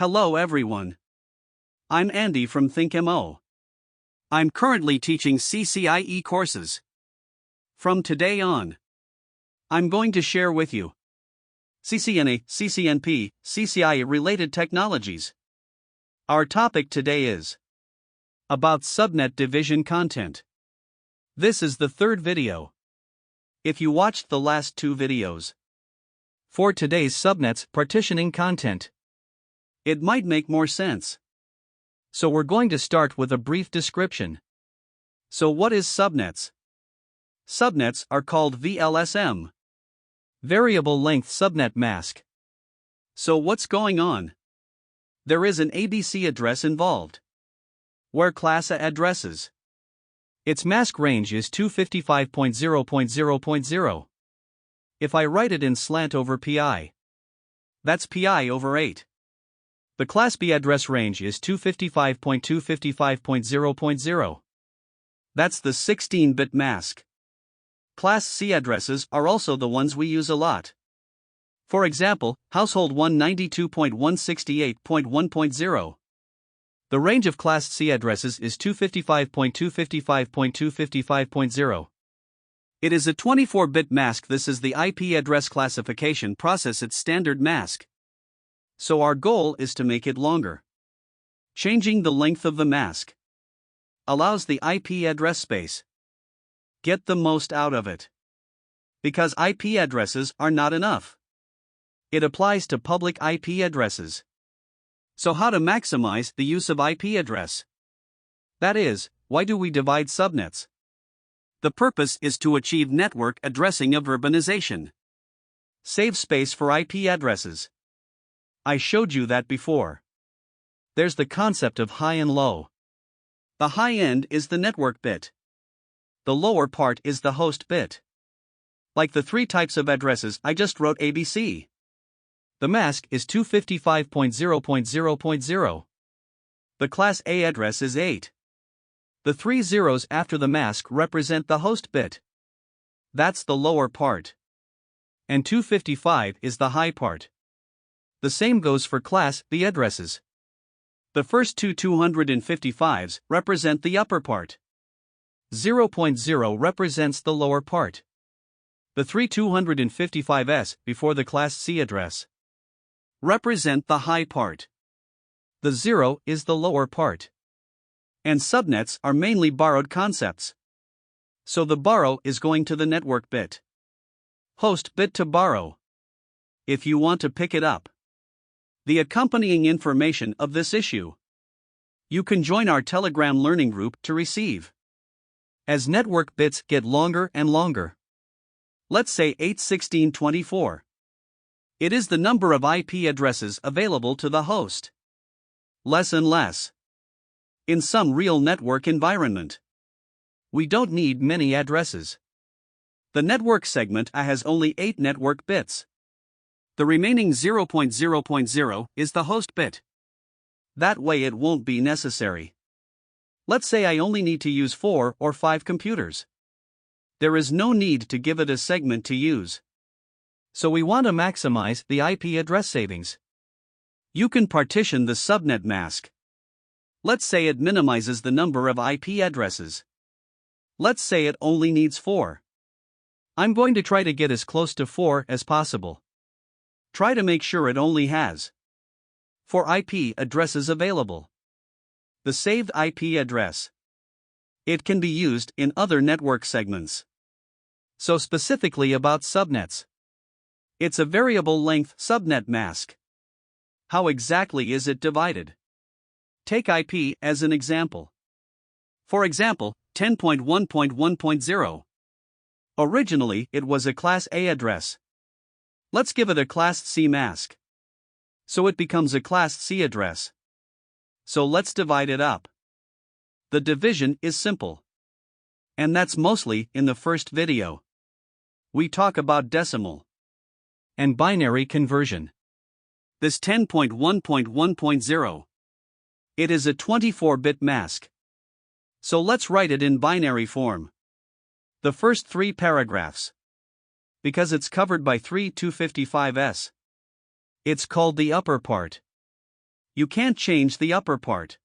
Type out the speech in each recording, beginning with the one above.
Hello everyone. I'm Andy from ThinkMo. I'm currently teaching CCIE courses. From today on, I'm going to share with you CCNA, CCNP, CCIE related technologies. Our topic today is about subnet division content. This is the third video. If you watched the last two videos for today's subnets partitioning content, it might make more sense. So we're going to start with a brief description. So what is subnets? Subnets are called VLSM, variable length subnet mask. So what's going on? There is an ABC address involved, where class A addresses. Its mask range is 255.0.0.0. If I write it in slant over PI, that's PI over 8. The class B address range is 255.255.0.0. That's the 16-bit mask. Class C addresses are also the ones we use a lot. For example, household 192.168.1.0. The range of Class C addresses is 255.255.255.0. It is a 24-bit mask. This is the IP address classification process, its standard mask. So our goal is to make it longer. Changing the length of the mask allows the IP address space get the most out of it. Because IP addresses are not enough, it applies to public IP addresses. So how to maximize the use of IP address? That is, why do we divide subnets? The purpose is to achieve network addressing of urbanization. Save space for IP addresses. I showed you that before. There's the concept of high and low. The high end is the network bit. The lower part is the host bit. Like the three types of addresses I just wrote ABC. The mask is 255.0.0.0. The class A address is 8. The three zeros after the mask represent the host bit. That's the lower part. And 255 is the high part. The same goes for class B addresses. The first two 255s represent the upper part. 0.0 represents the lower part. The three 255s before the class C address represent the high part. The 0 is the lower part. And subnets are mainly borrowed concepts. So the borrow is going to the network bit. Host bit to borrow. If you want to pick it up, the accompanying information of this issue, you can join our Telegram learning group to receive. As network bits get longer and longer, let's say 81624. It is the number of IP addresses available to the host. Less and less. In some real network environment, we don't need many addresses. The network segment A has only 8 network bits. The remaining 0.0.0 is the host bit. That way it won't be necessary. Let's say I only need to use 4 or 5 computers. There is no need to give it a segment to use. So we want to maximize the IP address savings. You can partition the subnet mask. Let's say it minimizes the number of IP addresses. Let's say it only needs 4. I'm going to try to get as close to 4 as possible. Try to make sure it only has 4 IP addresses available. The saved IP address, it can be used in other network segments. So specifically about subnets, it's a variable length subnet mask. How exactly is it divided? Take IP as an example. For example, 10.1.1.0. Originally it was a class A address. Let's give it a class C mask. So it becomes a class C address. So let's divide it up. The division is simple. And that's mostly in the first video. We talk about decimal and binary conversion. This 10.1.1.0. It is a 24-bit mask. So let's write it in binary form. The first 3 paragraphs. Because it's covered by 3 255s. It's called the upper part. You can't change the upper part.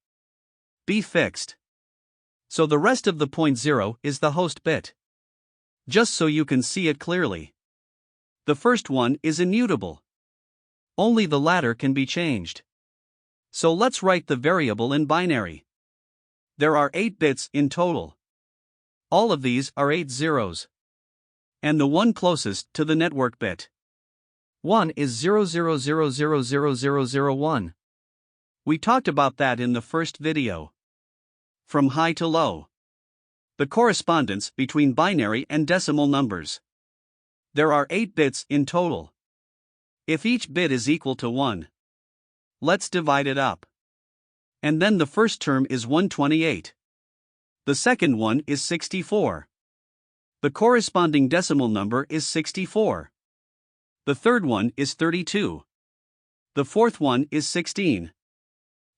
Be fixed. So the rest of the 0 is the host bit. Just so you can see it clearly. The first one is immutable. Only the latter can be changed. So let's write the variable in binary. There are 8 bits in total. All of these are 8 zeros. And the one closest to the network bit 1 is 00000001. We talked about that in the first video. From high to low. The correspondence between binary and decimal numbers. There are 8 bits in total. If each bit is equal to 1, let's divide it up. And then the first term is 128. The second one is 64. The corresponding decimal number is 64. The third one is 32. The fourth one is 16.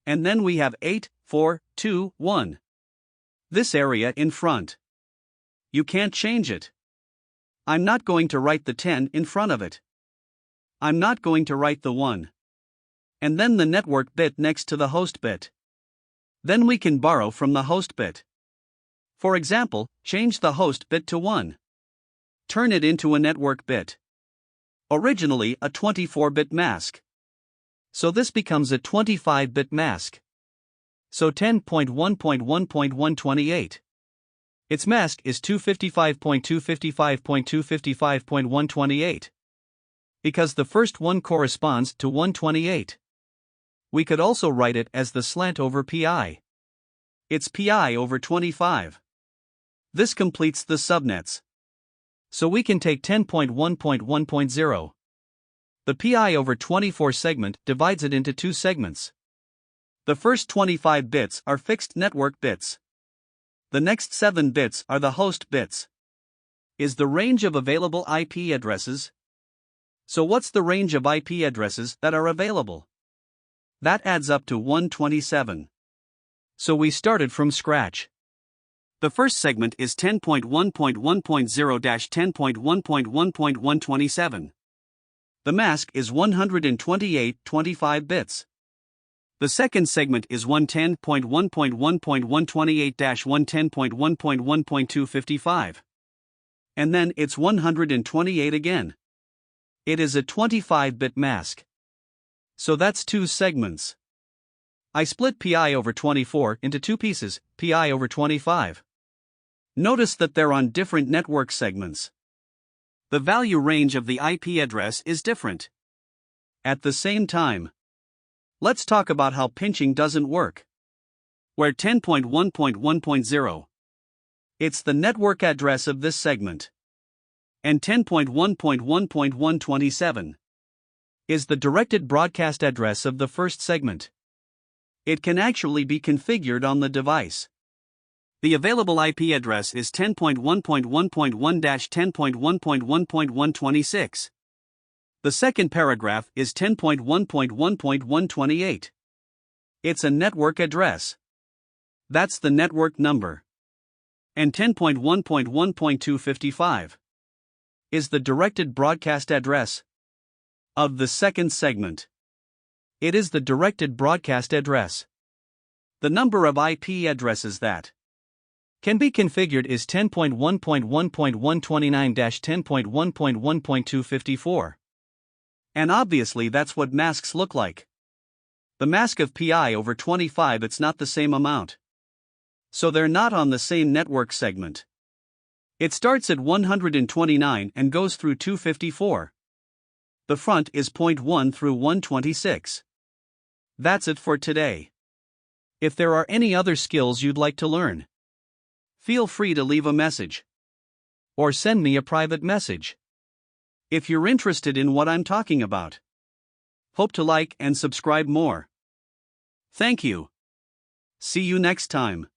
And then we have 8, 4, 2, 1. This area in front. You can't change it. I'm not going to write the 10 in front of it. I'm not going to write the 1. And then the network bit next to the host bit. Then we can borrow from the host bit. For example, change the host bit to 1. Turn it into a network bit. Originally a 24-bit mask. So this becomes a 25-bit mask. So 10.1.1.128. Its mask is 255.255.255.128. Because the first one corresponds to 128. We could also write it as the slant over pi. It's pi over 25. This completes the subnets. So we can take 10.1.1.0. The pi over 24 segment divides it into 2 segments. The first 25 bits are fixed network bits. The next 7 bits are the host bits. Is the range of available IP addresses? So what's the range of IP addresses that are available? That adds up to 127. So we started from scratch. The first segment is 10.1.1.0-10.1.1.127. The mask is 128.25 bits. The second segment is 110.1.1.128-110.1.1.255. And then it's 128 again. It is a 25-bit mask. So that's 2 segments. I split pi over 24 into 2 pieces, pi over 25. Notice that they're on different network segments. The value range of the IP address is different. At the same time, let's talk about how pinching doesn't work. Where 10.1.1.0. It's the network address of this segment. And 10.1.1.127 is the directed broadcast address of the first segment. It can actually be configured on the device. The available IP address is 10.1.1.1-10.1.1.126. The second paragraph is 10.1.1.128. It's a network address. That's the network number. And 10.1.1.255 is the directed broadcast address of the second segment. It is the directed broadcast address. The number of IP addresses that can be configured is 10.1.1.129-10.1.1.254. And obviously that's what masks look like. The mask of pi over 25, it's not the same amount. So they're not on the same network segment. It starts at 129 and goes through 254. The front is 0.1 through 126. That's it for today. If there are any other skills you'd like to learn, feel free to leave a message. Or send me a private message. If you're interested in what I'm talking about, hope to like and subscribe more. Thank you. See you next time.